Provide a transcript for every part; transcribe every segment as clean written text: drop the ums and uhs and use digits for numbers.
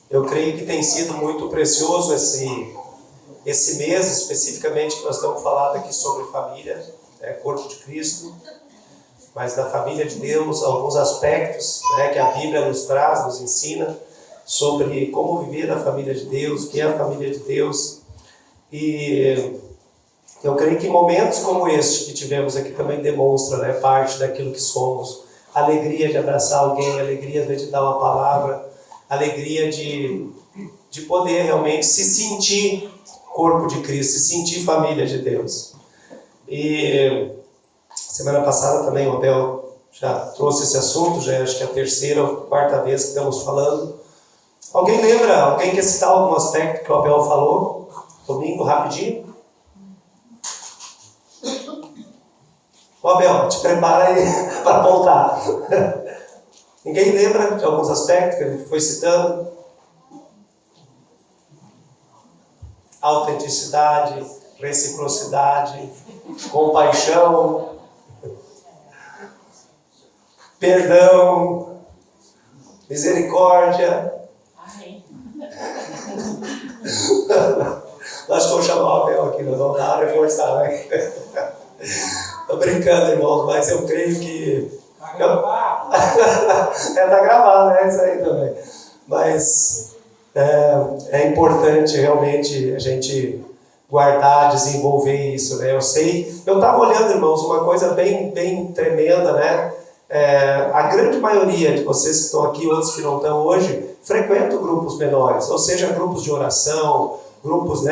Eu creio que tem sido muito precioso esse mês, especificamente, que nós estamos falando aqui sobre família, corpo de Cristo, mas da família de Deus, alguns aspectos que a Bíblia nos traz, nos ensina sobre como viver a família de Deus, o que é a família de Deus. E eu creio que momentos como este que tivemos aqui também demonstra parte daquilo que somos. Alegria de abraçar alguém, alegria de dar uma palavra, alegria de poder realmente se sentir corpo de Cristo, se sentir família de Deus. E semana passada também o Abel já trouxe esse assunto, já acho que é a terceira ou quarta vez que estamos falando. Alguém lembra? Alguém quer citar algum aspecto que o Abel falou? Domingo, rapidinho. Ô Abel, te prepara aí para voltar. Ninguém lembra de alguns aspectos que ele foi citando? Autenticidade, reciprocidade, compaixão, perdão, misericórdia. Nós vamos chamar o Abel aqui, nós vamos dar uma reforçar, né? Estou brincando, irmãos, mas eu creio que... Tá gravado, isso aí também. Mas é importante realmente a gente guardar, desenvolver isso, né? Eu estava olhando, irmãos, uma coisa bem tremenda, né? A grande maioria de vocês que estão aqui, outros que não estão hoje, frequentam grupos menores, ou seja, grupos de oração, grupos,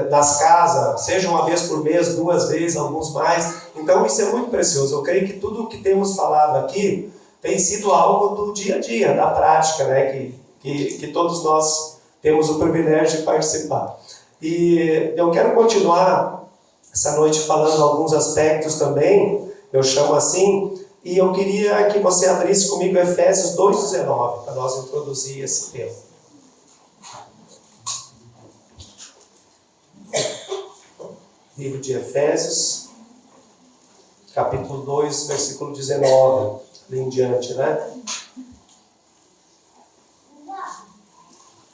das casas, seja uma vez por mês, 2 vezes, alguns mais. Então isso é muito precioso. Eu creio que tudo o que temos falado aqui tem sido algo do dia a dia, da prática, que todos nós temos o privilégio de participar. E eu quero continuar essa noite falando alguns aspectos também, eu chamo assim, e eu queria que você abrisse comigo Efésios 2,19, para nós introduzir esse tema. Livro de Efésios, capítulo 2, versículo 19, ali em diante, né?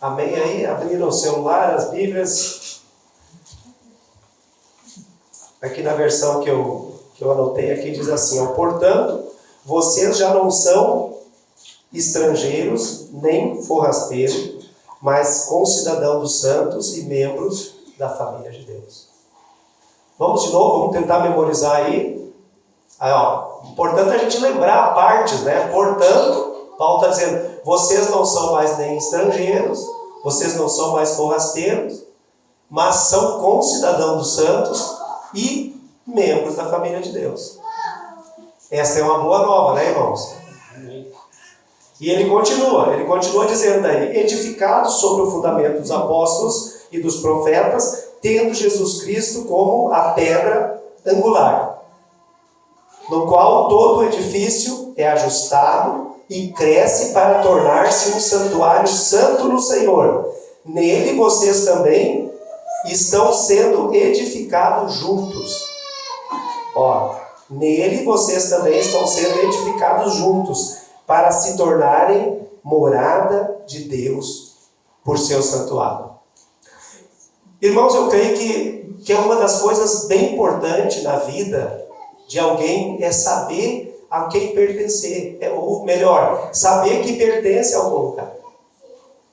Amém aí? Abriram o celular, as Bíblias. Aqui na versão que eu anotei aqui diz assim, portanto, vocês já não são estrangeiros, nem forrasteiros, mas concidadãos dos santos e membros da família de Deus. Vamos de novo, vamos tentar memorizar aí. Importante a gente lembrar partes, né? Portanto, Paulo está dizendo, vocês não são mais nem estrangeiros, vocês não são mais forrasteiros, mas são concidadãos dos santos e membros da família de Deus. Esta é uma boa nova, né, irmãos? E ele continua dizendo aí, edificados sobre o fundamento dos apóstolos e dos profetas, tendo Jesus Cristo como a pedra angular, no qual todo o edifício é ajustado e cresce para tornar-se um santuário santo no Senhor. Nele vocês também estão sendo edificados juntos. Nele vocês também estão sendo edificados juntos para se tornarem morada de Deus por seu santuário. Irmãos, eu creio que é uma das coisas bem importantes na vida de alguém é saber a quem pertencer. Ou melhor, saber que pertence a algum lugar.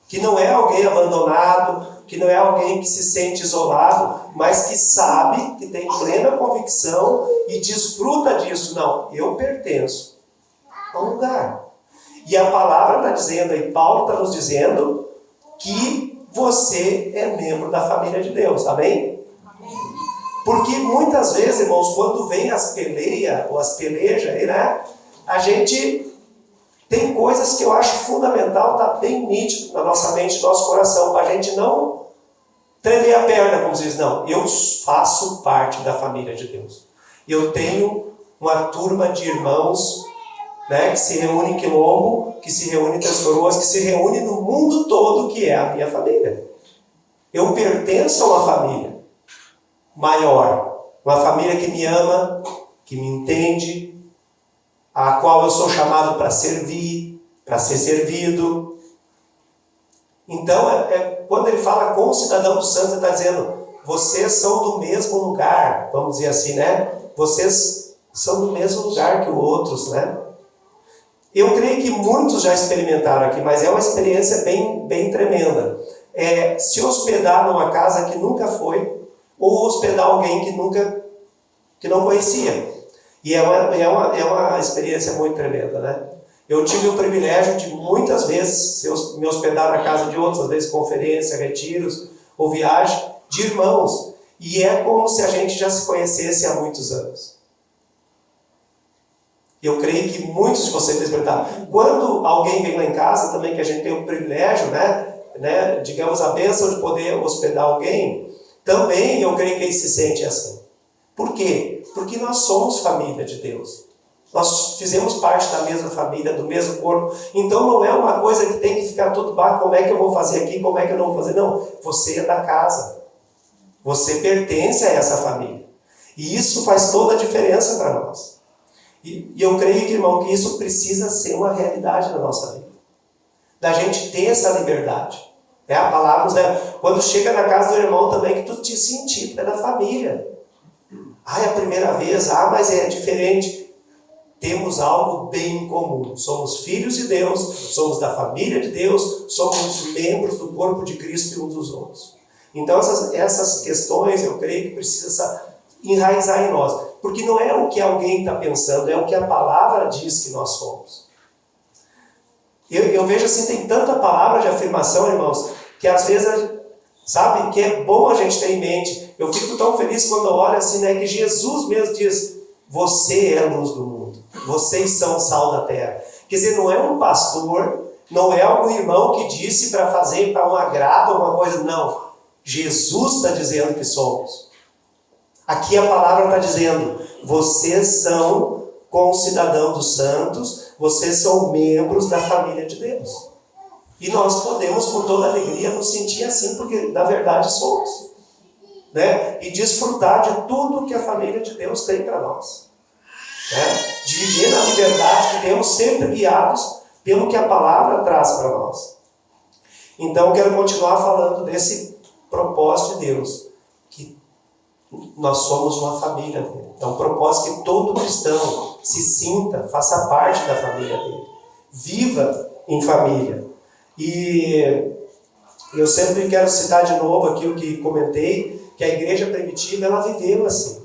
Que não é alguém abandonado, que não é alguém que se sente isolado, mas que sabe, que tem plena convicção e desfruta disso. Não, eu pertenço a um lugar. E a palavra está dizendo aí, Paulo está nos dizendo que você é membro da família de Deus, amém? Porque muitas vezes, irmãos, quando vem as peleias ou as pelejas, a gente tem coisas que eu acho fundamental, está bem nítido na nossa mente, no nosso coração, para a gente não tremer a perna, como diz, não, eu faço parte da família de Deus. Eu tenho uma turma de irmãos, que se reúne em Quilombo, que se reúne em Três Coroas, que se reúne no mundo todo, que é a minha família. Eu pertenço a uma família maior, uma família que me ama, que me entende, a qual eu sou chamado para servir, para ser servido. Então, quando ele fala com o cidadão do santo, ele está dizendo, vocês são do mesmo lugar, vamos dizer assim, né? Vocês são do mesmo lugar que os outros, né? Eu creio que muitos já experimentaram aqui, mas é uma experiência bem tremenda. Se hospedar numa casa que nunca foi, ou hospedar alguém que não conhecia. E é uma experiência muito tremenda, né? Eu tive o privilégio de muitas vezes me hospedar na casa de outros, às vezes conferência, retiros ou viagem de irmãos. E é como se a gente já se conhecesse há muitos anos. Eu creio que muitos de vocês experimentaram. Quando alguém vem lá em casa também, que a gente tem o privilégio, né, digamos, a bênção de poder hospedar alguém, também eu creio que ele se sente assim. Por quê? Porque nós somos família de Deus. Nós fizemos parte da mesma família, do mesmo corpo. Então não é uma coisa que tem que ficar tudo como é que eu vou fazer aqui, como é que eu não vou fazer. Não, você é da casa. Você pertence a essa família. E isso faz toda a diferença para nós. E eu creio, irmão, que isso precisa ser uma realidade na nossa vida. Da gente ter essa liberdade. A palavra, né? Quando chega na casa do irmão também, que tu te sentir, é da família. É a primeira vez, mas é diferente. Temos algo bem comum. Somos filhos de Deus, somos da família de Deus, somos membros do corpo de Cristo e uns dos outros. Então essas questões, eu creio que precisa enraizar em nós. Porque não é o que alguém está pensando, é o que a palavra diz que nós somos. Eu vejo assim, tem tanta palavra de afirmação, irmãos, que às vezes, sabe, que é bom a gente ter em mente. Eu fico tão feliz quando eu olho assim, né, que Jesus mesmo diz, você é a luz do mundo, vocês são o sal da terra. Quer dizer, não é um pastor, não é algum irmão que disse para fazer para um agrado, alguma coisa, não. Jesus está dizendo que somos. Aqui a palavra está dizendo, vocês são concidadãos dos santos, vocês são membros da família de Deus. E nós podemos, com toda alegria, nos sentir assim, porque na verdade somos. Né? E desfrutar de tudo que a família de Deus tem para nós. Né? De viver na liberdade que temos, sempre guiados pelo que a palavra traz para nós. Então, quero continuar falando desse propósito de Deus, que nós somos uma família dele. É um propósito que todo cristão se sinta, faça parte da família dele. Viva em família. E eu sempre quero citar de novo aqui o que comentei, que a igreja primitiva, ela viveu assim.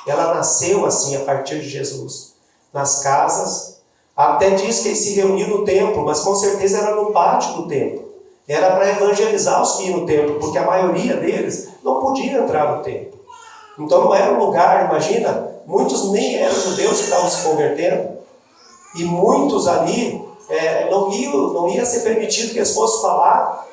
Ela nasceu assim a partir de Jesus. Nas casas, até diz que eles se reuniam no templo, mas com certeza era no pátio do templo. Era para evangelizar os que iam no templo, porque a maioria deles não podia entrar no templo. Então não era um lugar, imagina, muitos nem eram judeus que estavam se convertendo. E muitos ali não ia ser permitido que eles fossem falar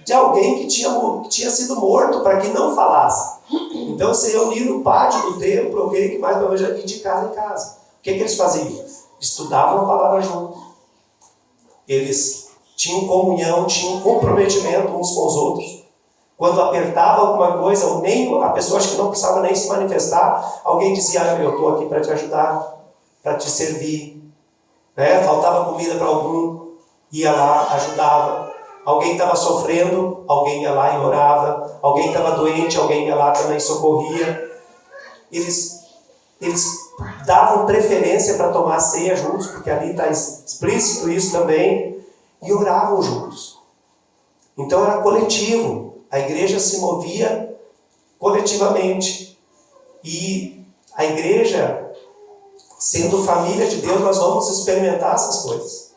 de alguém que tinha sido morto para que não falasse. Então se reuniram no pátio do templo, alguém que mais ou menos ia de casa em casa. O que eles faziam? Estudavam a palavra juntos. Eles tinham comunhão, tinham comprometimento uns com os outros. Quando apertava alguma coisa, ou nem a pessoa acho que não precisava nem se manifestar, alguém dizia, eu estou aqui para te ajudar, para te servir. Né? Faltava comida para algum, ia lá, ajudava. Alguém estava sofrendo, alguém ia lá e orava. Alguém estava doente, alguém ia lá também socorria. Eles davam preferência para tomar ceia juntos, porque ali está explícito isso também, e oravam juntos. Então era coletivo. A igreja se movia coletivamente. E a igreja, sendo família de Deus, nós vamos experimentar essas coisas.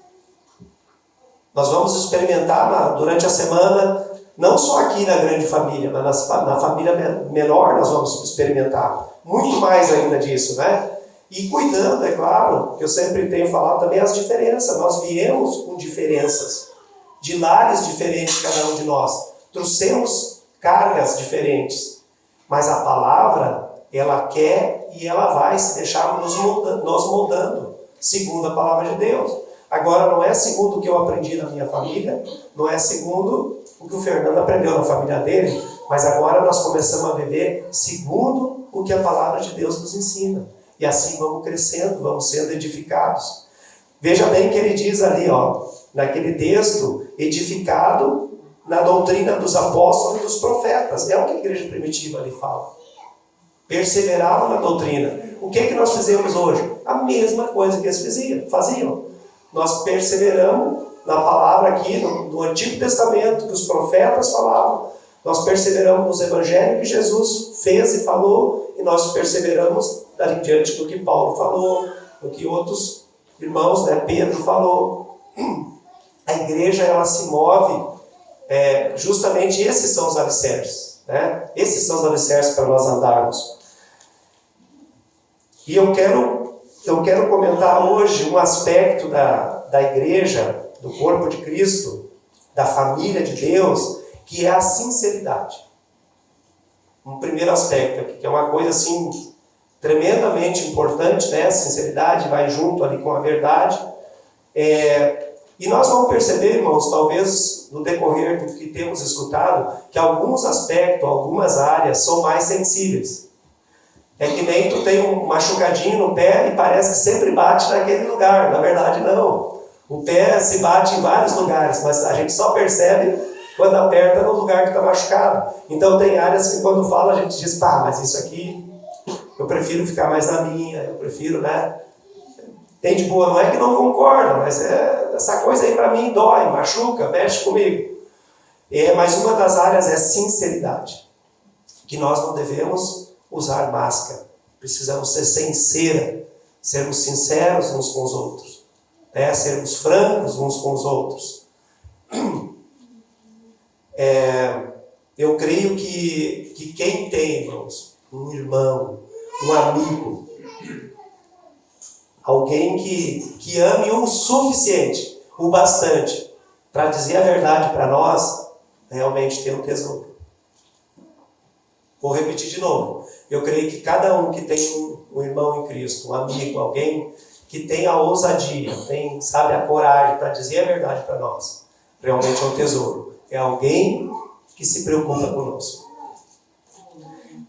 Nós vamos experimentar durante a semana, não só aqui na grande família, mas na família menor nós vamos experimentar. Muito mais ainda disso, né? E cuidando, é claro, que eu sempre tenho falado também as diferenças. Nós viemos com diferenças, de lares diferentes cada um de nós. Trouxemos cargas diferentes. Mas a palavra, ela quer e ela vai se deixar nos moldando, segundo a palavra de Deus. Agora, não é segundo o que eu aprendi na minha família, não é segundo o que o Fernando aprendeu na família dele, mas agora nós começamos a viver segundo o que a palavra de Deus nos ensina. E assim vamos crescendo, vamos sendo edificados. Veja bem que ele diz ali, naquele texto, edificado na doutrina dos apóstolos e dos profetas. É o que a igreja primitiva ali fala. Perseveravam na doutrina. O que é que nós fizemos hoje? A mesma coisa que eles faziam. Nós perseveramos na palavra aqui, no Antigo Testamento, que os profetas falavam. Nós perseveramos nos evangelhos que Jesus fez e falou, e nós perseveramos dali em diante do que Paulo falou, do que outros irmãos, Pedro falou. A igreja, ela se move, justamente esses são os alicerces, esses são os alicerces para nós andarmos. E eu quero comentar hoje um aspecto da igreja, do corpo de Cristo, da família de Deus, que é a sinceridade. Um primeiro aspecto aqui, que é uma coisa assim tremendamente importante, A sinceridade vai junto ali com a verdade. E nós vamos perceber, irmãos, talvez no decorrer do que temos escutado, que alguns aspectos, algumas áreas são mais sensíveis. É que nem tu tem um machucadinho no pé e parece que sempre bate naquele lugar. Na verdade, não. O pé se bate em vários lugares, mas a gente só percebe quando aperta no lugar que está machucado. Então tem áreas que quando fala a gente diz, mas isso aqui eu prefiro ficar mais na minha, eu prefiro, Tem de boa, não é que não concorda, mas essa coisa aí para mim dói, machuca, mexe comigo. Mas uma das áreas é sinceridade, que nós não devemos usar máscara. Precisamos ser sincera, sermos sinceros uns com os outros, sermos francos uns com os outros. Eu creio que quem tem, irmãos, um irmão, um amigo, alguém que ame o suficiente, o bastante, para dizer a verdade para nós, realmente tem um tesouro. Vou repetir de novo. Eu creio que cada um que tem um irmão em Cristo, um amigo, alguém que tem a ousadia, tem, a coragem para dizer a verdade para nós, realmente é um tesouro. É alguém que se preocupa conosco.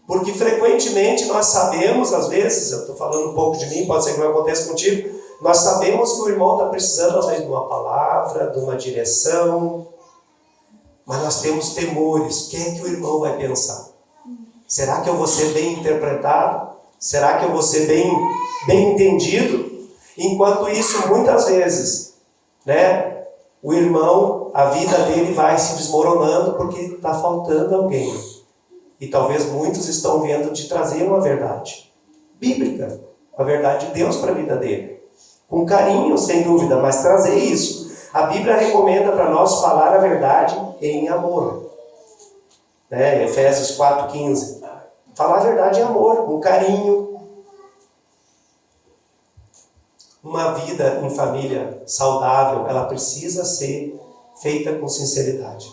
Porque frequentemente nós sabemos, às vezes, eu estou falando um pouco de mim, pode ser que não aconteça contigo, nós sabemos que o irmão está precisando, às vezes, de uma palavra, de uma direção, mas nós temos temores. O que é que o irmão vai pensar? Será que eu vou ser bem interpretado? Será que eu vou ser bem entendido? Enquanto isso, muitas vezes, o irmão, a vida dele vai se desmoronando porque está faltando alguém. E talvez muitos estão vendo de trazer uma verdade bíblica, a verdade de Deus para a vida dele. Com carinho, sem dúvida, mas trazer isso. A Bíblia recomenda para nós falar a verdade em amor. Efésios 4,15. Falar a verdade em amor, com carinho. Uma vida em família saudável, ela precisa ser feita com sinceridade.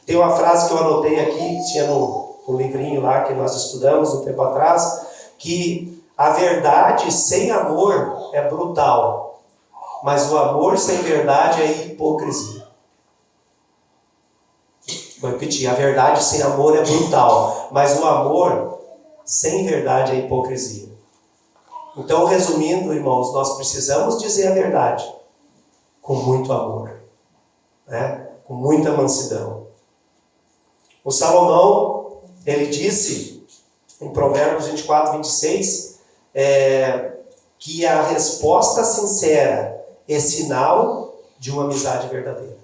Tem uma frase que eu anotei aqui, que tinha no livrinho lá que nós estudamos um tempo atrás, que a verdade sem amor é brutal, mas o amor sem verdade é hipocrisia. Vou repetir, a verdade sem amor é brutal, mas o amor sem verdade é hipocrisia. Então, resumindo, irmãos, nós precisamos dizer a verdade com muito amor, com muita mansidão. O Salomão, ele disse em Provérbios 24, 26, que a resposta sincera é sinal de uma amizade verdadeira.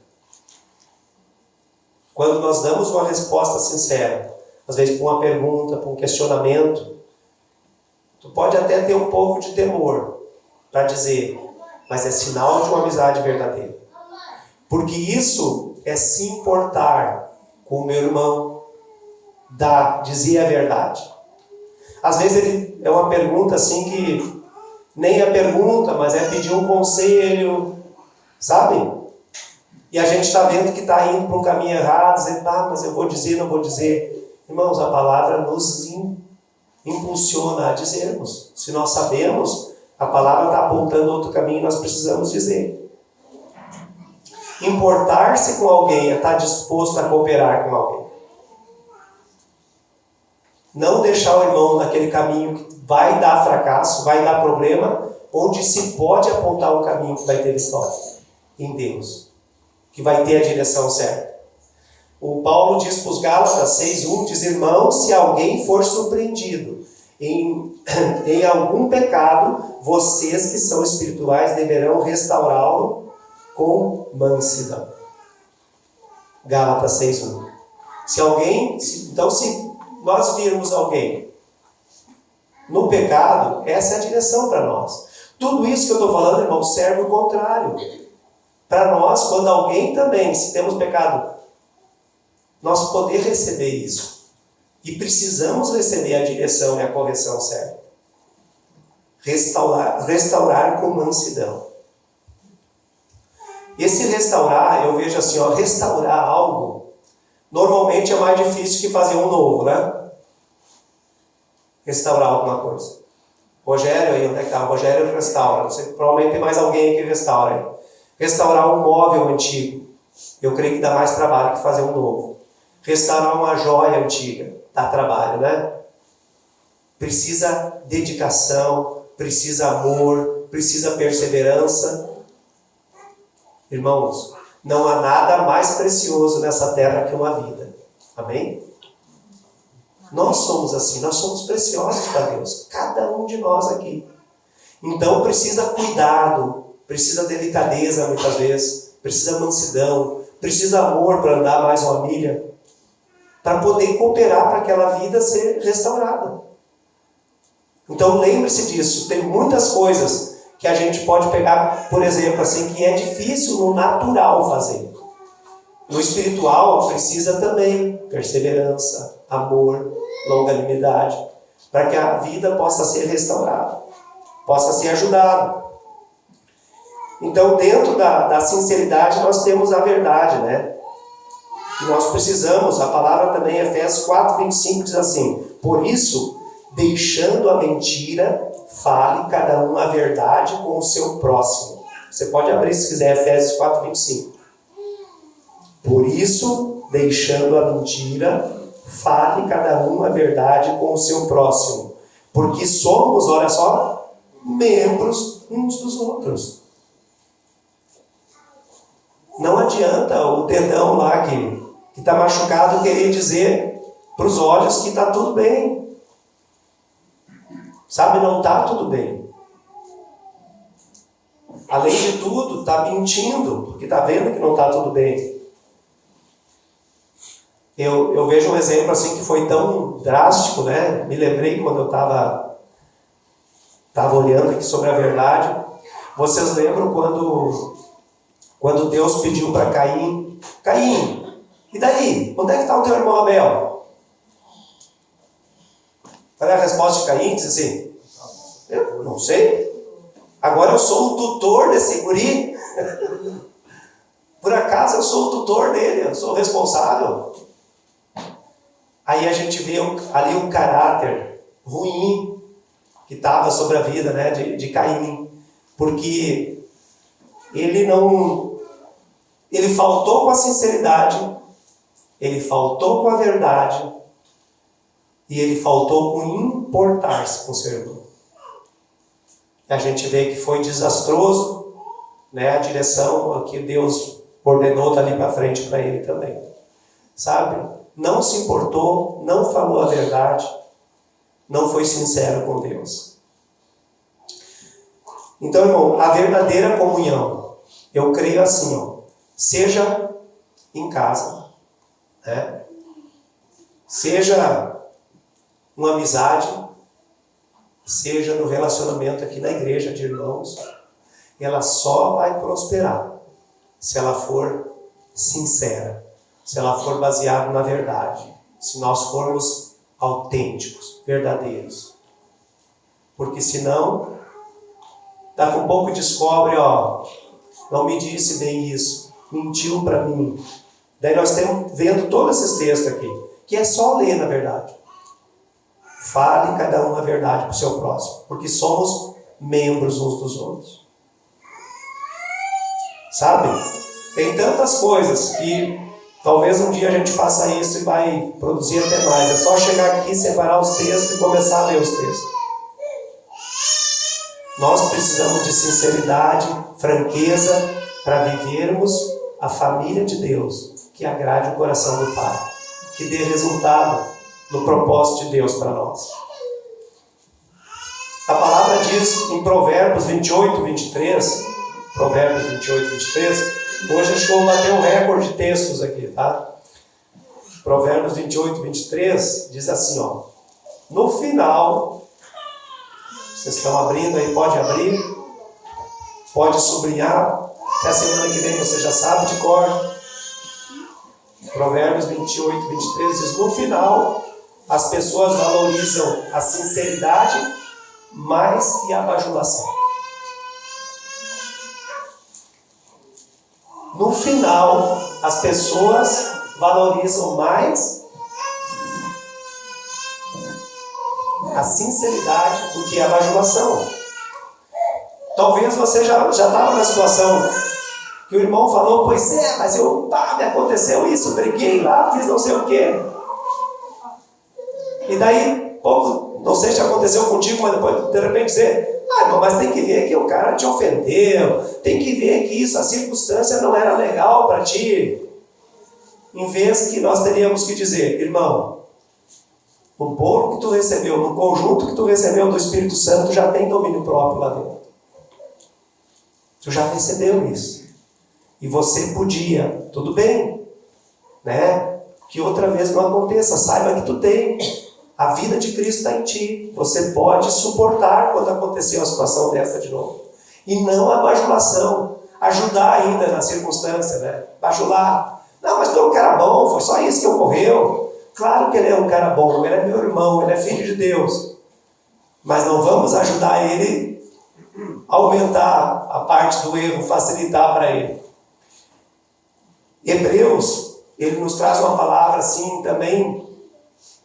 Quando nós damos uma resposta sincera, às vezes para uma pergunta, para um questionamento, tu pode até ter um pouco de temor para dizer, mas é sinal de uma amizade verdadeira. Porque isso é se importar com o meu irmão, dizer a verdade. Às vezes é uma pergunta assim que nem é pergunta, mas é pedir um conselho, sabe? E a gente está vendo que está indo para um caminho errado, dizendo, mas eu vou dizer, não vou dizer. Irmãos, a palavra nos impulsiona a dizermos. Se nós sabemos, a palavra está apontando outro caminho, nós precisamos dizer. Importar-se com alguém é estar disposto a cooperar com alguém. Não deixar o irmão naquele caminho vai dar fracasso, vai dar problema, onde se pode apontar um caminho que vai ter vitória em Deus, que vai ter a direção certa. O Paulo diz para os Gálatas 6:1, diz: irmãos, se alguém for surpreendido em algum pecado, vocês que são espirituais deverão restaurá-lo com mansidão. Gálatas 6:1. Então se nós virmos alguém no pecado, essa é a direção para nós. Tudo isso que eu estou falando, irmão, serve o contrário. Para nós, quando alguém também, se temos pecado, nós poder receber isso. E precisamos receber a direção e a correção certa. Restaurar com mansidão. Esse restaurar, eu vejo assim, restaurar algo, normalmente é mais difícil que fazer um novo, né? Restaurar alguma coisa. Rogério aí, onde é que está? O Rogério restaura. Provavelmente tem mais alguém que restaura aí. Restaurar um móvel antigo, eu creio que dá mais trabalho que fazer um novo. Restaurar uma joia antiga, dá trabalho, né? Precisa dedicação, precisa amor, precisa perseverança. Irmãos, não há nada mais precioso nessa terra que uma vida. Amém? Nós somos assim, nós somos preciosos para Deus, cada um de nós aqui. Então precisa cuidado, precisa delicadeza muitas vezes, precisa mansidão, precisa amor para andar mais uma milha, para poder cooperar para aquela vida ser restaurada. Então lembre-se disso, tem muitas coisas que a gente pode pegar, por exemplo, assim, que é difícil no natural fazer. No espiritual precisa também perseverança, amor, longanimidade, para que a vida possa ser restaurada, possa ser ajudada. Então, dentro da sinceridade, nós temos a verdade, né? Que nós precisamos, a palavra também, Efésios 4:25, diz assim: por isso, deixando a mentira, fale cada um a verdade com o seu próximo. Você pode abrir se quiser, Efésios 4:25. Por isso, deixando a mentira, fale cada um a verdade com o seu próximo. Porque somos, olha só, membros uns dos outros. Não adianta o dedão lá que está machucado querer dizer para os olhos que está tudo bem. Sabe, não está tudo bem. Além de tudo, está mentindo, porque está vendo que não está tudo bem. Eu vejo um exemplo assim que foi tão drástico, né? Me lembrei quando eu estava olhando aqui sobre a verdade. Vocês lembram quando Deus pediu para Caim: Caim, e daí? Onde é que está o teu irmão Abel? Qual é a resposta de Caim? Diz assim: eu não sei. Agora eu sou o tutor desse guri. Por acaso eu sou o tutor dele, eu sou o responsável. Aí a gente vê ali um caráter ruim que estava sobre a vida, né, de Caim. Porque ele faltou com a sinceridade, ele faltou com a verdade e ele faltou com importar-se com o seu irmão. A gente vê que foi desastroso, né, a direção que Deus ordenou dali para frente para ele também. Sabe? Não se importou, não falou a verdade, não foi sincero com Deus. Então, irmão, a verdadeira comunhão, eu creio assim, seja em casa, né? Seja uma amizade, seja no relacionamento aqui na igreja de irmãos, ela só vai prosperar se ela for sincera, se ela for baseada na verdade, se nós formos autênticos, verdadeiros. Porque senão, daqui a pouco descobre, não me disse bem isso, mentiu para mim. Daí nós estamos vendo todos esses textos aqui, que é só ler na verdade. Fale cada um a verdade para o seu próximo, porque somos membros uns dos outros. Sabe? Tem tantas coisas que talvez um dia a gente faça isso e vai produzir até mais. É só chegar aqui, separar os textos e começar a ler os textos. Nós precisamos de sinceridade, franqueza, para vivermos a família de Deus, que agrade o coração do Pai, que dê resultado no propósito de Deus para nós. A palavra diz em Provérbios 28, 23, Provérbios 28, 23, hoje acho que eu vou bater um recorde de textos aqui, tá? Provérbios 28, 23, diz assim, ó, no final, vocês estão abrindo aí, pode abrir, pode sublinhar, até a semana que vem você já sabe de cor. Provérbios 28, 23 diz, no final, as pessoas valorizam a sinceridade mais que a bajulação. No final, as pessoas valorizam mais a sinceridade do que a bajulação. Talvez você já estava na situação que o irmão falou, pois é, mas me aconteceu isso, briguei lá, fiz não sei o quê. E daí, pouco, não sei se aconteceu contigo, mas depois de repente dizer, irmão, mas tem que ver que o cara te ofendeu, tem que ver que isso, a circunstância não era legal para ti. Em vez que nós teríamos que dizer, irmão, no bolo que tu recebeu, no conjunto que tu recebeu do Espírito Santo, já tem domínio próprio lá dentro. Tu já recebeu isso. E você podia, tudo bem, né? Que outra vez não aconteça, saiba que tu tem. A vida de Cristo está em ti. Você pode suportar quando acontecer uma situação dessa de novo. E não a bajulação. Ajudar ainda na circunstância, né? Bajular. Não, mas tu é um cara bom, foi só isso que ocorreu. Claro que ele é um cara bom, ele é meu irmão, ele é filho de Deus. Mas não vamos ajudar ele a aumentar a parte do erro, facilitar para ele. Hebreus, ele nos traz uma palavra assim também,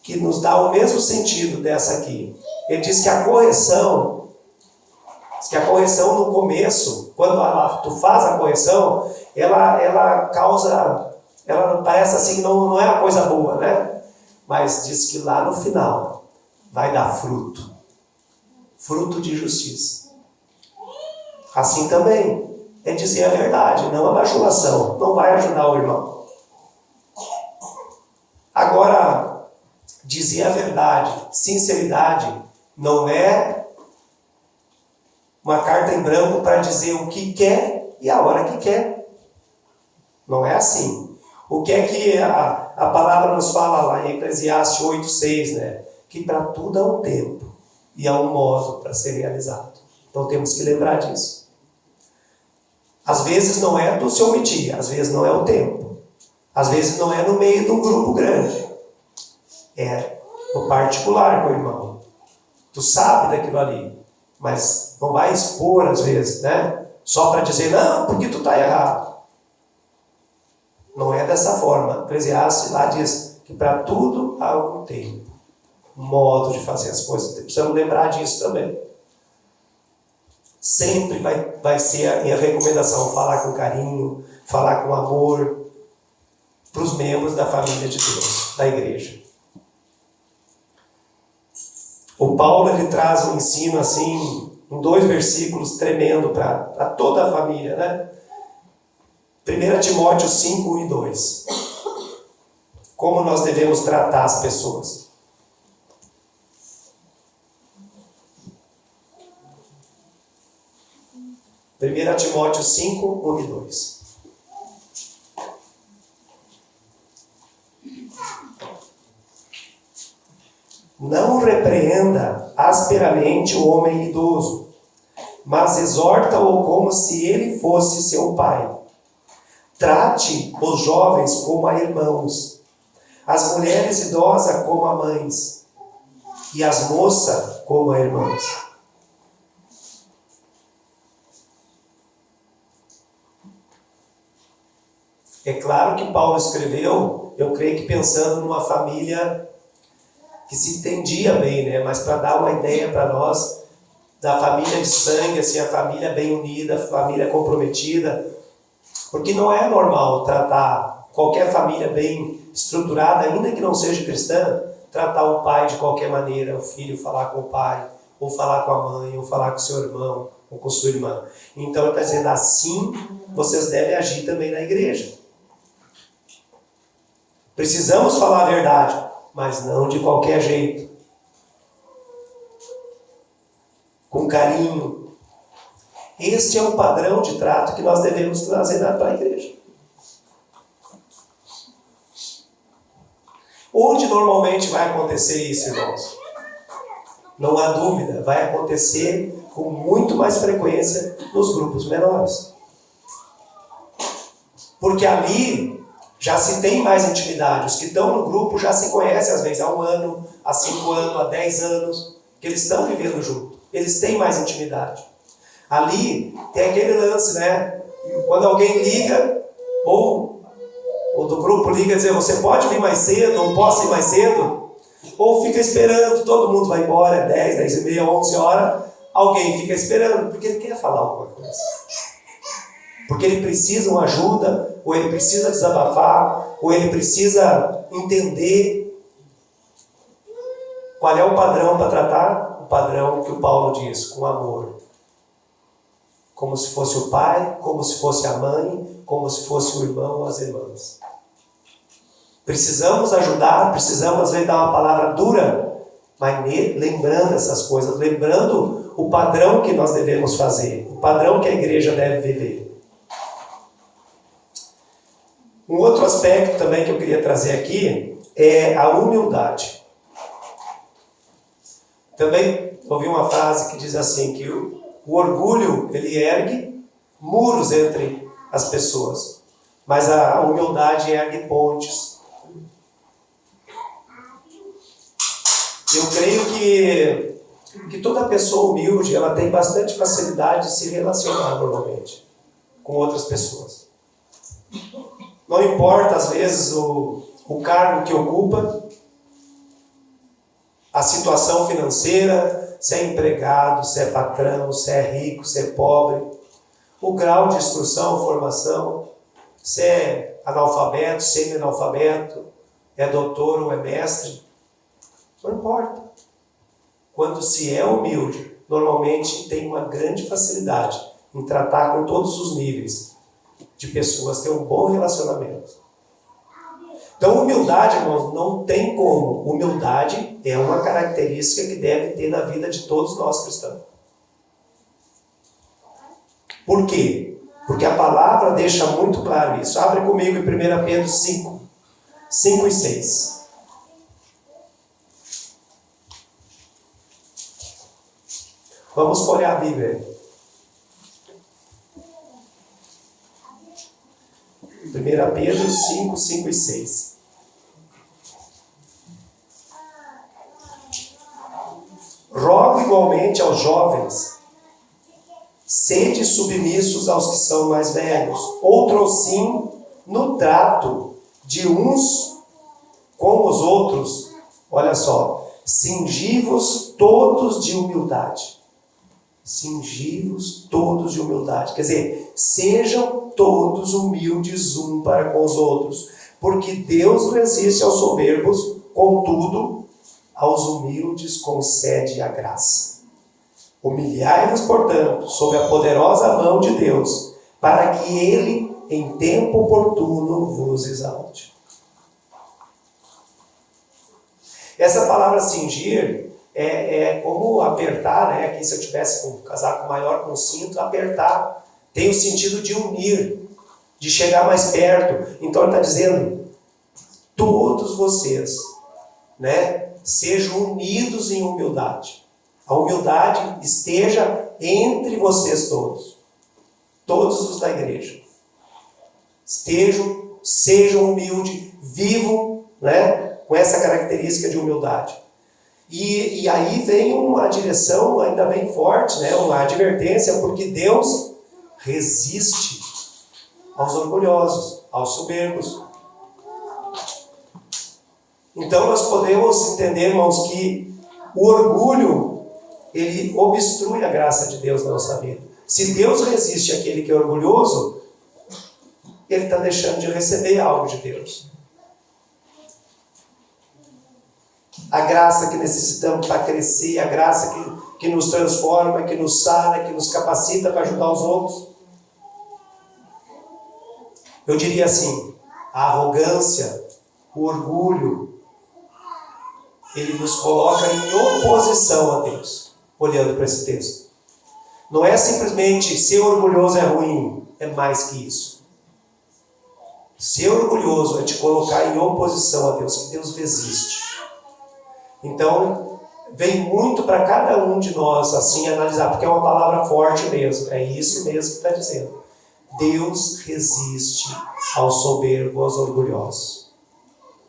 que nos dá o mesmo sentido dessa aqui. Ele diz que a correção no começo, quando tu faz a correção, ela causa, ela parece assim que não é uma coisa boa, né? Mas diz que lá no final vai dar fruto. Fruto de justiça. Assim também é dizer a verdade, não a bajulação. Não vai ajudar o irmão. Agora, dizer a verdade, sinceridade, não é uma carta em branco para dizer o que quer e a hora que quer. Não é assim. O que é que a palavra nos fala lá em Eclesiastes 8:6, né? Que para tudo há um tempo e há um modo para ser realizado. Então temos que lembrar disso. Às vezes não é do se omitir, às vezes não é o tempo. Às vezes não é no meio de um grupo grande. É no particular com o irmão. Tu sabe daquilo ali, mas não vai expor às vezes, né? Só para dizer, não, porque tu está errado. Não é dessa forma. Eclesiastes lá diz que para tudo há um tempo, um modo de fazer as coisas. Precisamos lembrar disso também. Sempre vai ser a minha recomendação falar com carinho, falar com amor para os membros da família de Deus, da igreja. O Paulo ele traz um ensino assim, em 2 versículos tremendo para toda a família, né? 1 Timóteo 5, 1 e 2. Como nós devemos tratar as pessoas. 1 Timóteo 5, 1 e 2. Não repreenda asperamente o homem idoso, mas exorta-o como se ele fosse seu pai. Trate os jovens como a irmãos, as mulheres idosas como a mães, e as moças como a irmãs. É claro que Paulo escreveu, eu creio que pensando numa família que se entendia bem, né? Mas para dar uma ideia para nós da família de sangue, assim, a família bem unida, a família comprometida, porque não é normal tratar qualquer família bem estruturada, ainda que não seja cristã, tratar o pai de qualquer maneira, o filho falar com o pai, ou falar com a mãe, ou falar com o seu irmão, ou com sua irmã. Então ele está dizendo, assim vocês devem agir também na igreja. Precisamos falar a verdade, mas não de qualquer jeito. Com carinho. Este é o padrão de trato que nós devemos trazer para a igreja. Onde normalmente vai acontecer isso, irmãos? Não há dúvida, vai acontecer com muito mais frequência nos grupos menores. Porque ali já se tem mais intimidade. Os que estão no grupo já se conhecem, às vezes, há 1 ano, há 5 anos, há 10 anos, que eles estão vivendo junto. Eles têm mais intimidade. Ali tem aquele lance, né? Quando alguém liga, ou do grupo liga e diz, você pode vir mais cedo, ou posso ir mais cedo? Ou fica esperando, todo mundo vai embora, é 10, 10 e meia, 11 horas, alguém fica esperando, porque ele quer falar alguma coisa. Porque ele precisa uma ajuda, ou ele precisa desabafar, ou ele precisa entender qual é o padrão para tratar, o padrão que o Paulo diz, com amor. Como se fosse o pai, como se fosse a mãe, como se fosse o irmão ou as irmãs. Precisamos ajudar, precisamos às vezes dar uma palavra dura, mas lembrando essas coisas, lembrando o padrão que nós devemos fazer, o padrão que a igreja deve viver. Um outro aspecto também que eu queria trazer aqui é a humildade. Também ouvi uma frase que diz assim, que o orgulho, ele ergue muros entre as pessoas, mas a humildade ergue pontes. Eu creio que toda pessoa humilde, ela tem bastante facilidade de se relacionar normalmente com outras pessoas. Não importa, às vezes, o cargo que ocupa, a situação financeira, se é empregado, se é patrão, se é rico, se é pobre, o grau de instrução, formação, se é analfabeto, semi-analfabeto, é doutor ou é mestre, não importa. Quando se é humilde, normalmente tem uma grande facilidade em tratar com todos os níveis de pessoas, ter um bom relacionamento. Então, humildade, irmãos, não tem como. Humildade é uma característica que deve ter na vida de todos nós cristãos. Por quê? Porque a palavra deixa muito claro isso. Abre comigo em 1 Pedro 5, 5 e 6. Vamos folhear a Bíblia. 1 Pedro 5, 5 e 6. Rogo igualmente aos jovens, sede submissos aos que são mais velhos, outrossim no trato de uns com os outros, olha só, cingivos todos de humildade. Cingivos todos de humildade. Quer dizer, sejam todos humildes um para com os outros, porque Deus resiste aos soberbos, contudo, aos humildes concede a graça. Humilhai-vos, portanto, sob a poderosa mão de Deus, para que Ele, em tempo oportuno, vos exalte. Essa palavra cingir é como apertar, né? Aqui se eu tivesse com um casaco maior com cinto, apertar. Tem o sentido de unir, de chegar mais perto. Então ele está dizendo, todos vocês, né, sejam unidos em humildade. A humildade esteja entre vocês todos. Todos os da igreja. Sejam humildes, vivam, né, com essa característica de humildade. E aí vem uma direção ainda bem forte, né? Uma advertência, porque Deus resiste aos orgulhosos, aos soberbos. Então nós podemos entender, irmãos, que o orgulho, ele obstrui a graça de Deus na nossa vida. Se Deus resiste àquele que é orgulhoso, ele está deixando de receber algo de Deus. A graça que necessitamos para crescer, a graça que nos transforma, que nos sara, que nos capacita para ajudar os outros. Eu diria assim, a arrogância, o orgulho, ele nos coloca em oposição a Deus, olhando para esse texto. Não é simplesmente ser orgulhoso é ruim, é mais que isso. Ser orgulhoso é te colocar em oposição a Deus, que Deus resiste. Então, vem muito para cada um de nós assim analisar, porque é uma palavra forte mesmo, é isso mesmo que está dizendo. Deus resiste aos soberbos, aos orgulhosos,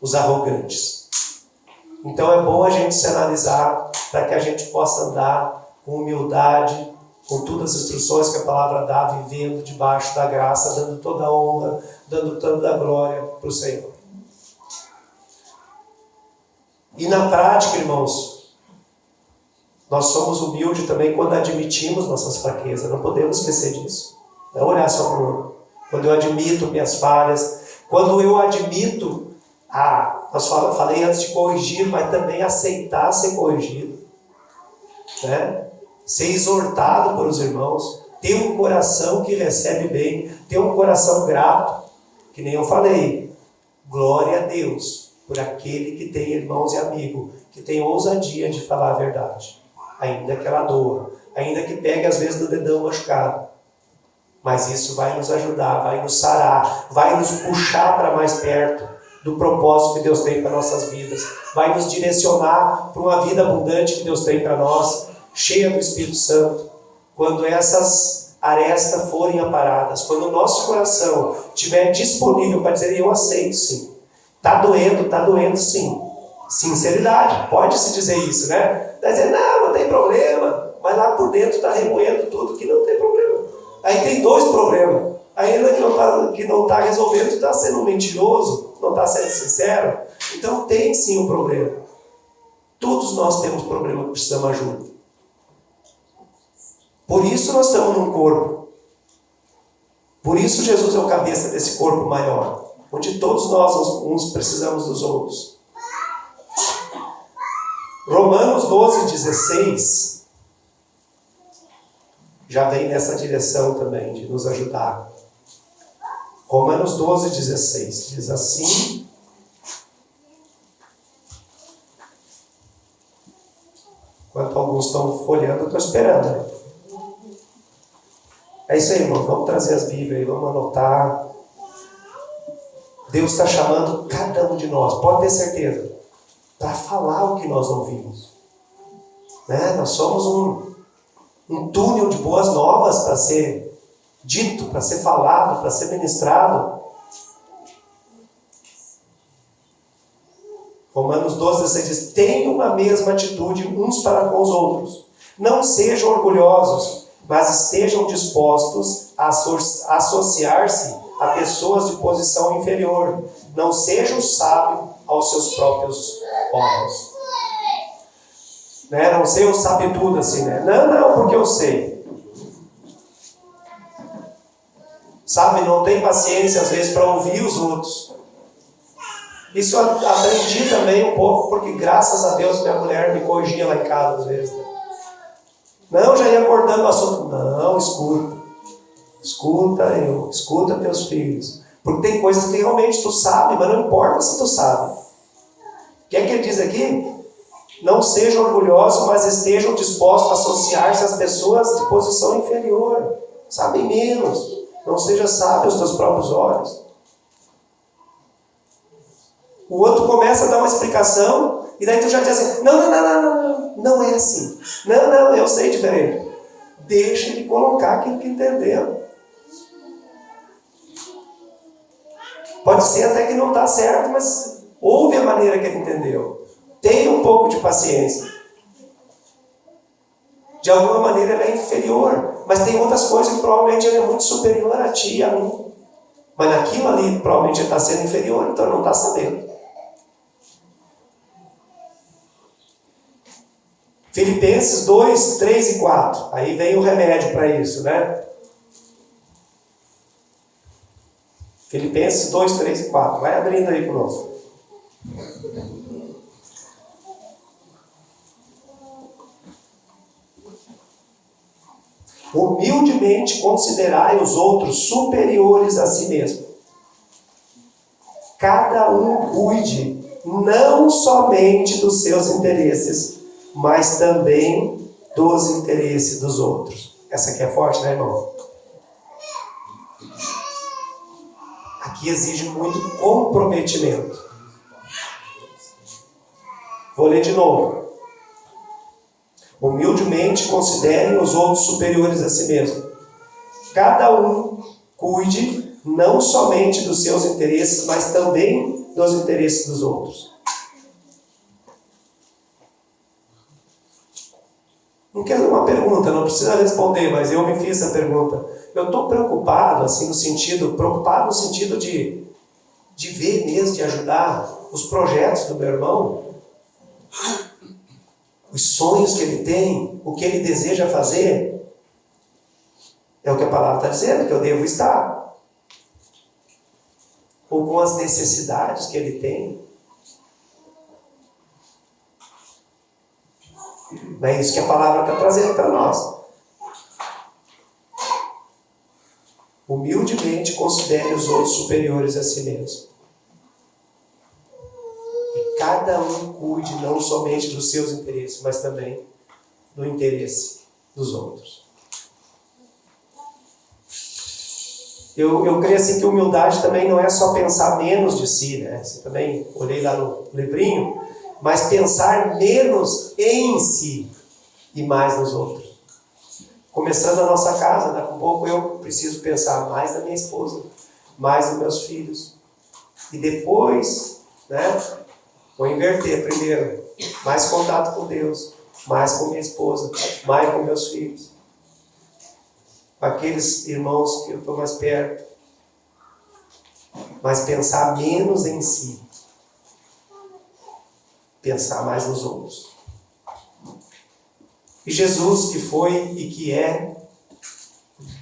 os arrogantes. Então é bom a gente se analisar para que a gente possa andar com humildade, com todas as instruções que a palavra dá, vivendo debaixo da graça, dando toda a honra, dando toda a glória para o Senhor. E na prática, irmãos, nós somos humildes também quando admitimos nossas fraquezas, não podemos esquecer disso. Não olhar só para o outro. Quando eu admito minhas falhas, quando eu admito, falei antes de corrigir, mas também aceitar ser corrigido, né? Ser exortado pelos irmãos, ter um coração que recebe bem, ter um coração grato, que nem eu falei, glória a Deus por aquele que tem irmãos e amigos, que tem ousadia de falar a verdade, ainda que ela doa, ainda que pegue às vezes no dedão machucado. Mas isso vai nos ajudar, vai nos sarar, vai nos puxar para mais perto do propósito que Deus tem para nossas vidas. Vai nos direcionar para uma vida abundante que Deus tem para nós, cheia do Espírito Santo. Quando essas arestas forem aparadas, quando o nosso coração estiver disponível para dizer, eu aceito sim. Está doendo sim. Sinceridade, pode-se dizer isso, né? Está dizendo, não tem problema, mas lá por dentro está remoendo tudo que não tem problema. Aí tem dois problemas. Ainda que não está resolvendo, está sendo mentiroso, não está sendo sincero. Então tem sim um problema. Todos nós temos problema que precisamos de ajuda. Por isso nós estamos num corpo. Por isso Jesus é o cabeça desse corpo maior, onde todos nós uns precisamos dos outros. Romanos 12:16 já vem nessa direção também, de nos ajudar. Romanos 12:16 diz assim: enquanto alguns estão folheando, eu estou esperando. É isso aí, irmão. Vamos trazer as Bíblias aí, vamos anotar. Deus está chamando cada um de nós, pode ter certeza, para falar o que nós ouvimos. Né? Nós somos um túnel de boas novas para ser dito, para ser falado, para ser ministrado. Romanos 12:16 diz: tenham a mesma atitude uns para com os outros. Não sejam orgulhosos, mas estejam dispostos a associar-se a pessoas de posição inferior. Não sejam sábios aos seus próprios olhos. Né? Não sei, eu sabe tudo assim, né? Não, porque eu sei. Sabe, não tem paciência às vezes para ouvir os outros. Isso eu aprendi também um pouco, porque graças a Deus minha mulher me corrigia lá em casa às vezes. Né? Não, já ia cortando o assunto. Não, escuta teus filhos. Porque tem coisas que realmente tu sabe, mas não importa se tu sabe. O que é que ele diz aqui? Não sejam orgulhosos, mas estejam dispostos a associar-se às pessoas de posição inferior. Sabem menos. Não seja sábio aos teus próprios olhos. O outro começa a dar uma explicação, e daí tu já diz assim, não é assim. Não, eu sei diferente. Deixa ele colocar aquilo que entendeu. Pode ser até que não está certo, mas ouve a maneira que ele entendeu. Tenha um pouco de paciência. De alguma maneira ele é inferior, mas tem outras coisas que provavelmente ele é muito superior a ti e a mim. Mas naquilo ali provavelmente ele está sendo inferior, então ele não está sabendo. Filipenses 2, 3 e 4. Aí vem o remédio para isso, né? Filipenses 2, 3 e 4. Vai abrindo aí conosco. Humildemente considerai os outros superiores a si mesmo. Cada um cuide não somente dos seus interesses, mas também dos interesses dos outros. Essa aqui é forte, né, irmão? Aqui exige muito comprometimento. Vou ler de novo. Humildemente considerem os outros superiores a si mesmo. Cada um cuide não somente dos seus interesses, mas também dos interesses dos outros. Não quero uma pergunta, não precisa responder, mas eu me fiz essa pergunta. Eu estou preocupado, assim, preocupado no sentido de ver mesmo, de ajudar os projetos do meu irmão, os sonhos que ele tem, o que ele deseja fazer. É o que a palavra está dizendo, que eu devo estar. Ou com as necessidades que ele tem. Não é isso que a palavra está trazendo para nós. Humildemente considere os outros superiores a si mesmo. E cada um cuide não somente dos seus interesses, mas também do interesse dos outros. Eu creio assim que humildade também não é só pensar menos de si, né? Você também olhei lá no livrinho, mas pensar menos em si e mais nos outros. Começando a nossa casa, daqui a pouco eu preciso pensar mais na minha esposa, mais nos meus filhos. E depois, né, vou inverter primeiro, mais contato com Deus, mais com minha esposa, mais com meus filhos. Aqueles irmãos que eu estou mais perto. Mas pensar menos em si. Pensar mais nos outros. E Jesus, que foi e que é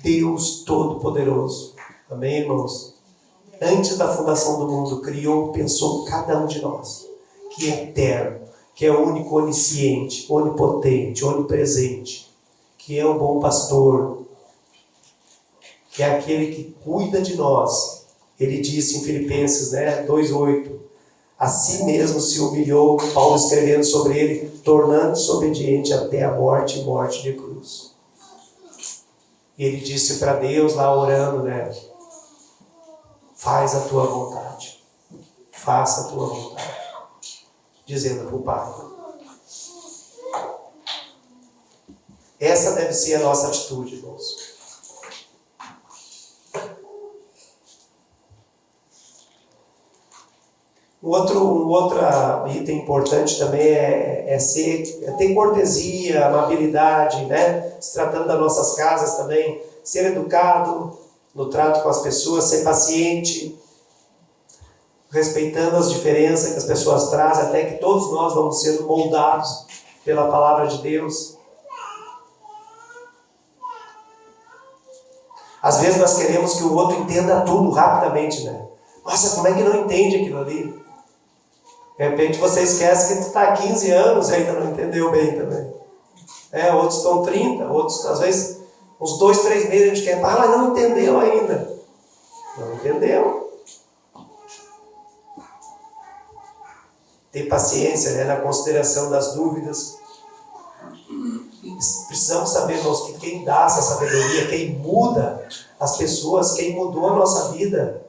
Deus Todo-Poderoso. Amém, irmãos? Antes da fundação do mundo, criou, pensou cada um de nós. Que é eterno, que é único, onisciente, onipotente, onipresente. Que é o bom pastor. Que é aquele que cuida de nós. Ele disse em Filipenses 2:8, a si mesmo se humilhou, Paulo escrevendo sobre ele, tornando-se obediente até a morte e morte de cruz. E ele disse para Deus lá orando, faz a tua vontade, faça a tua vontade, dizendo para o Pai. Essa deve ser a nossa atitude, irmãos. Um outro item importante também é ter cortesia, amabilidade, né? Se tratando das nossas casas também, ser educado no trato com as pessoas, ser paciente, respeitando as diferenças que as pessoas trazem, até que todos nós vamos sendo moldados pela palavra de Deus. Às vezes nós queremos que o outro entenda tudo rapidamente, né? Nossa, como é que não entende aquilo ali? De repente você esquece que tu está há 15 anos e ainda não entendeu bem também. Outros estão 30, outros às vezes uns 2, 3 meses a gente quer, mas não entendeu ainda. Não entendeu. Ter paciência, na consideração das dúvidas. Precisamos saber, irmãos, que quem dá essa sabedoria, quem muda as pessoas, quem mudou a nossa vida,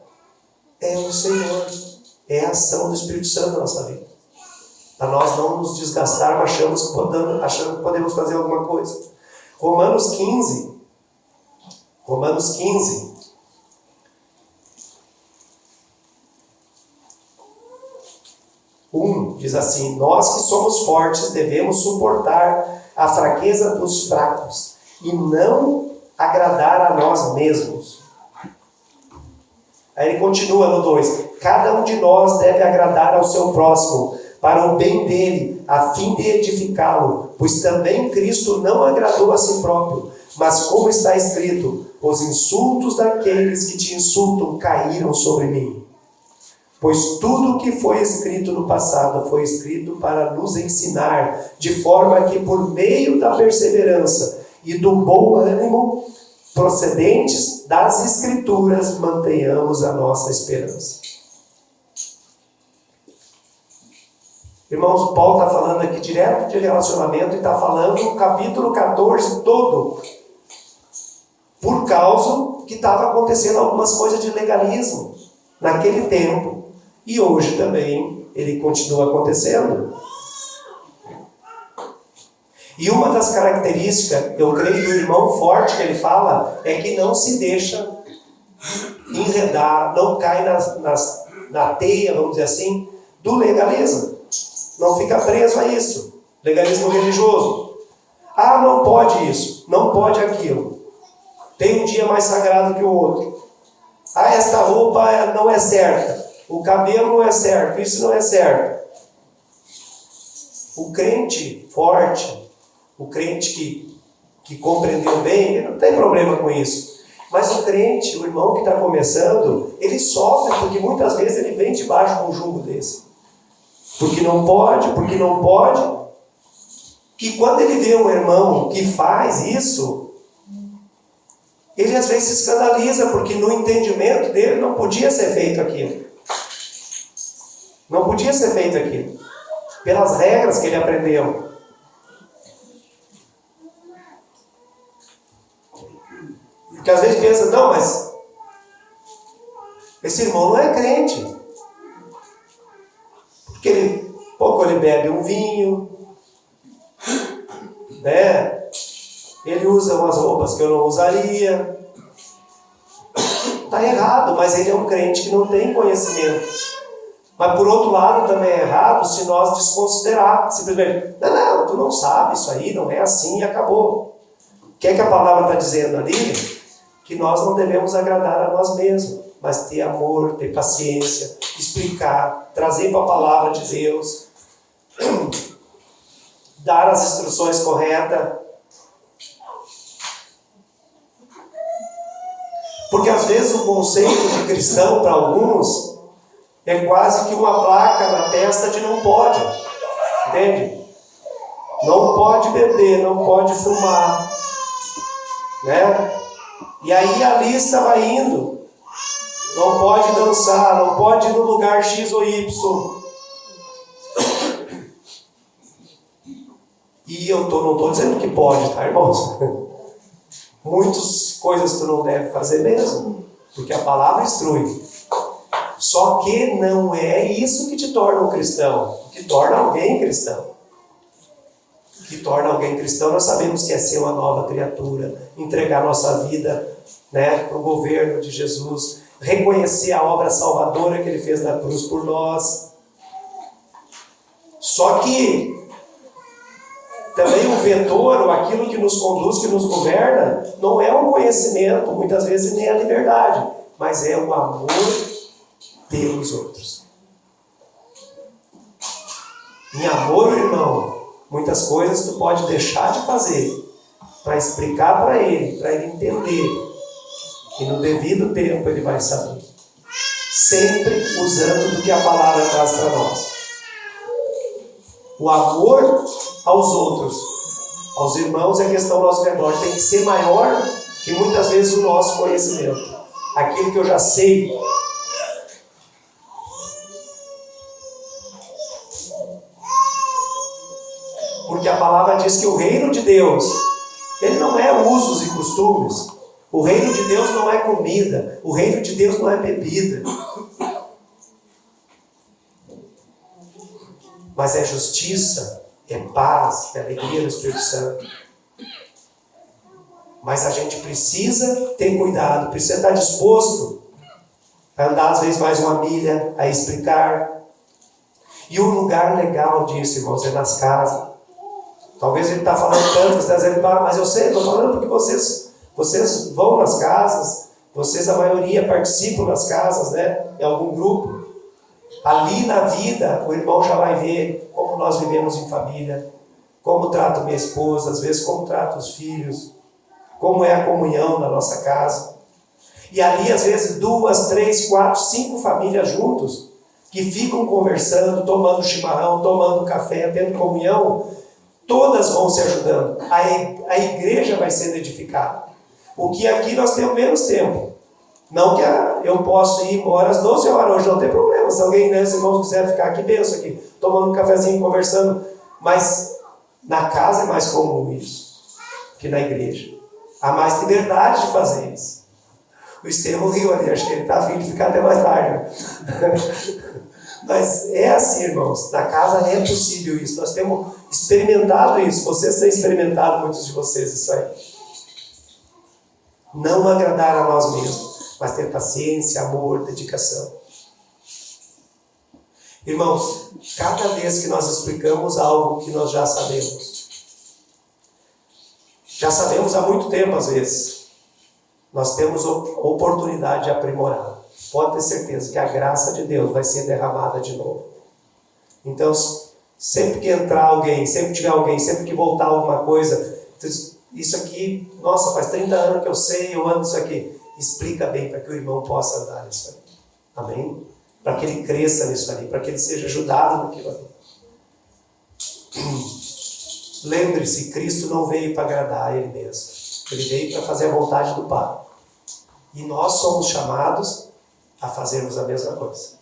é o Senhor. É a ação do Espírito Santo na nossa vida. Para nós não nos desgastarmos achando que podemos fazer alguma coisa. Romanos 15. 1 diz assim: nós que somos fortes devemos suportar a fraqueza dos fracos e não agradar a nós mesmos. Aí ele continua no 2: cada um de nós deve agradar ao seu próximo, para o bem dele, a fim de edificá-lo, pois também Cristo não agradou a si próprio, mas como está escrito, os insultos daqueles que te insultam caíram sobre mim. Pois tudo o que foi escrito no passado foi escrito para nos ensinar, de forma que por meio da perseverança e do bom ânimo procedentes das Escrituras, mantenhamos a nossa esperança. Irmãos, Paulo está falando aqui direto de relacionamento e está falando o capítulo 14 todo, por causa que estava acontecendo algumas coisas de legalismo naquele tempo, e hoje também ele continua acontecendo. E uma das características, eu creio, do irmão forte que ele fala, é que não se deixa enredar, não cai na teia, vamos dizer assim, do legalismo. Não fica preso a isso. Legalismo religioso. Ah, não pode isso, não pode aquilo. Tem um dia mais sagrado que o outro. Ah, esta roupa não é certa. O cabelo não é certo, isso não é certo. O crente forte, o crente que compreendeu bem, ele não tem problema com isso. Mas o crente, o irmão que está começando, ele sofre porque muitas vezes ele vem debaixo de um jugo desse. Porque não pode. E quando ele vê um irmão que faz isso, ele às vezes se escandaliza, porque no entendimento dele não podia ser feito aquilo. Não podia ser feito aquilo. Pelas regras que ele aprendeu. Porque às vezes pensa, não, mas esse irmão não é crente. Porque pouco ele bebe um vinho, né? Ele usa umas roupas que eu não usaria. Está errado, mas ele é um crente que não tem conhecimento. Mas por outro lado também é errado se nós desconsiderar, simplesmente, não, tu não sabe isso aí, não é assim e acabou. O que é que a palavra está dizendo ali? Que nós não devemos agradar a nós mesmos, mas ter amor, ter paciência, explicar, trazer para a palavra de Deus, dar as instruções corretas. Porque às vezes o conceito de cristão para alguns é quase que uma placa na testa de não pode, entende? Não pode beber, não pode fumar, né? E aí a lista vai indo. Não pode dançar, não pode ir no lugar X ou Y. E eu não estou dizendo que pode, tá, irmãos? Muitas coisas tu não deve fazer mesmo, porque a palavra instrui. Só que não é isso que te torna um cristão, que torna alguém cristão. O que torna alguém cristão, nós sabemos que é ser uma nova criatura, entregar nossa vida, né, para o governo de Jesus, reconhecer a obra salvadora que Ele fez na cruz por nós. Só que também o vetor, ou aquilo que nos conduz, que nos governa, não é o conhecimento, muitas vezes nem a liberdade, mas é o amor pelos outros. Em amor, irmão, muitas coisas tu pode deixar de fazer para explicar para ele entender. E no devido tempo ele vai saber. Sempre usando do que a palavra traz para nós. O amor aos outros, aos irmãos, é questão ao nosso redor. Tem que ser maior que muitas vezes o nosso conhecimento. Aquilo que eu já sei. Porque a palavra diz que o reino de Deus, ele não é usos e costumes. O reino de Deus não é comida. O reino de Deus não é bebida. Mas é justiça, é paz, é alegria do Espírito Santo. Mas a gente precisa ter cuidado, precisa estar disposto a andar às vezes mais uma milha, a explicar. E um lugar legal disso, irmãos, é nas casas. Talvez ele está falando tanto, você está dizendo, mas eu sei, estou falando porque vocês vão nas casas, vocês, a maioria, participam das casas, né? Em algum grupo. Ali na vida, o irmão já vai ver como nós vivemos em família, como trato minha esposa, às vezes como trato os filhos, como é a comunhão na nossa casa. E ali, às vezes, 2, 3, 4, 5 famílias juntos, que ficam conversando, tomando chimarrão, tomando café, tendo comunhão. Todas vão se ajudando. A igreja vai sendo edificada. O que aqui nós temos menos tempo. Não que eu possa ir embora às 12 horas, hoje não tem problema. Se alguém, os irmãos quiserem ficar aqui, benção aqui, tomando um cafezinho, conversando. Mas na casa é mais comum isso que na igreja. Há mais liberdade de fazer isso. O Estevão riu ali, acho que ele está afim de ficar até mais tarde. Mas é assim, irmãos, na casa é possível isso. Nós temos experimentado isso. Vocês têm experimentado, muitos de vocês, isso aí. Não agradar a nós mesmos, mas ter paciência, amor, dedicação. Irmãos, cada vez que nós explicamos algo que nós já sabemos há muito tempo às vezes, nós temos oportunidade de aprimorar. Pode ter certeza que a graça de Deus vai ser derramada de novo. Então, sempre que entrar alguém, sempre que tiver alguém, sempre que voltar alguma coisa, isso aqui, nossa, faz 30 anos que eu sei, eu ando isso aqui. Explica bem para que o irmão possa andar nisso ali. Amém? Para que ele cresça nisso ali, para que ele seja ajudado naquilo ali. Lembre-se, Cristo não veio para agradar a Ele mesmo. Ele veio para fazer a vontade do Pai. E nós somos chamados a fazermos a mesma coisa.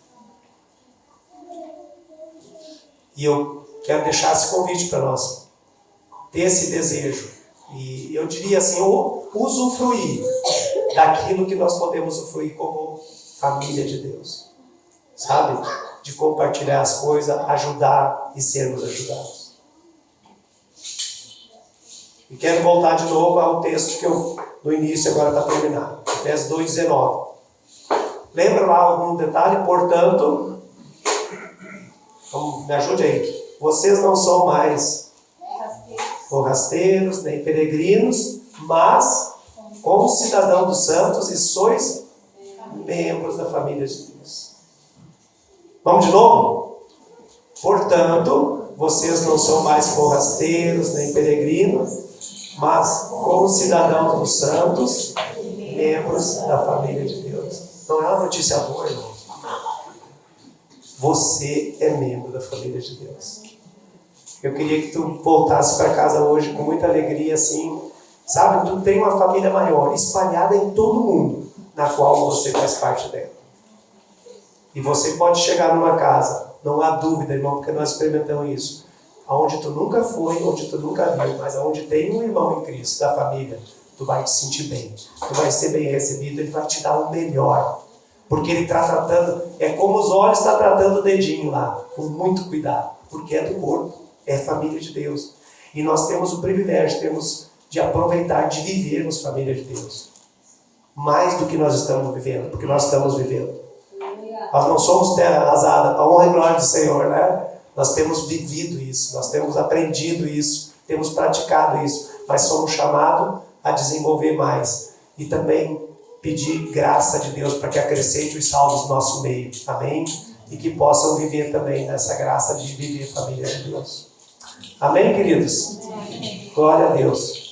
E eu quero deixar esse convite para nós. Ter esse desejo. E eu diria assim, usufruir daquilo que nós podemos usufruir como família de Deus. Sabe? De compartilhar as coisas, ajudar e sermos ajudados. E quero voltar de novo ao texto que eu, no início, agora está terminado. Efésios 2,19. Lembra lá algum detalhe? Portanto, me ajude aí. Vocês não são mais forrasteiros, nem peregrinos, mas como cidadãos dos santos e sois membros da família de Deus. Vamos de novo? Portanto, vocês não são mais forrasteiros, nem peregrinos, mas como cidadãos dos santos, membros da família de Deus. Não é uma notícia boa, irmão. Você é membro da família de Deus. Eu queria que tu voltasse para casa hoje com muita alegria, assim, sabe? Tu tem uma família maior, espalhada em todo mundo, na qual você faz parte dela. E você pode chegar numa casa, não há dúvida, irmão, porque nós experimentamos isso, aonde tu nunca foi, onde tu nunca viu, mas aonde tem um irmão em Cristo, da família, tu vai te sentir bem, tu vai ser bem recebido, ele vai te dar o melhor, porque ele está tratando, é como os olhos estão tratando o dedinho lá, com muito cuidado, porque é do corpo, é família de Deus, e nós temos o privilégio, temos de aproveitar, de vivermos família de Deus, mais do que nós estamos vivendo, porque nós estamos vivendo. Nós não somos terra arrasada, para a honra e glória do Senhor, né? Nós temos vivido isso, nós temos aprendido isso, temos praticado isso, mas somos chamados a desenvolver mais e também pedir graça de Deus para que acrescente os salvos no nosso meio, amém? E que possam viver também nessa graça de viver família de Deus. Amém, queridos? Glória a Deus.